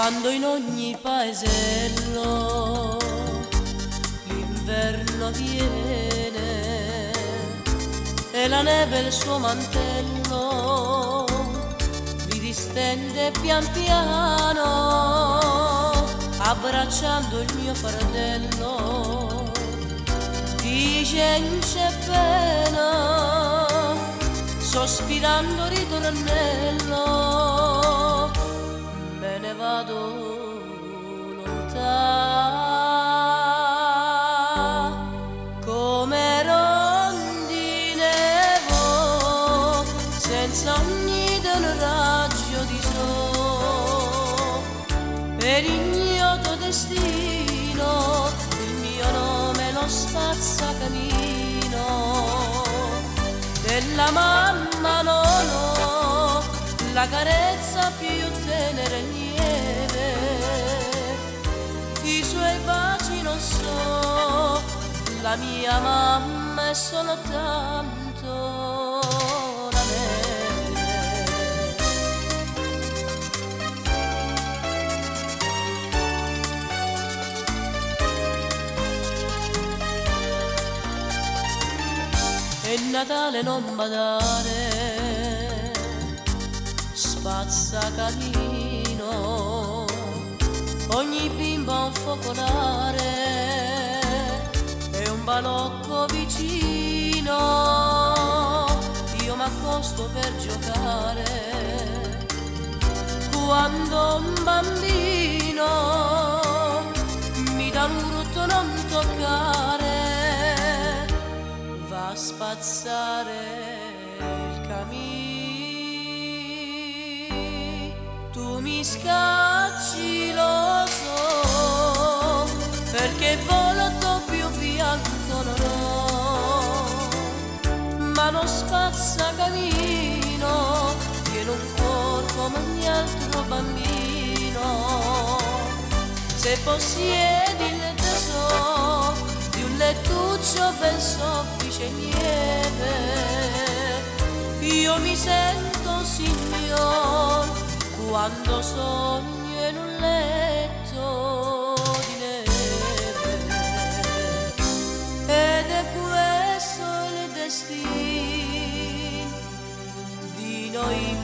quando in ogni paesello l'inverno viene e la neve il suo mantello vi distende pian piano, abbracciando il mio fardello, dice non c'è pena, sospirando ritornello, me ne vado lontano come rondine vo, senza ogni d'un raggio di sole, per ignoto destino il mio nome lo spazzacamino della mamma non ho, la carezza più tenera e lieve, i suoi baci non so, la mia mamma è soltanto la neve. E Natale non badare, spazzacamino, ogni bimbo ha un focolare e un balocco vicino, io m'accosto per giocare, quando un bambino mi dà l'urto non toccare, va a spazzare il camino, tu mi scacci lo so, perché volto più bianco non ho, ma non spazza camino, tiene un cuore come ogni altro bambino, se possiedi il tesoro di un lettuccio ben soffice e lieve, io mi sento un signor quando sogno in un letto di neve, ed è questo il destino di noi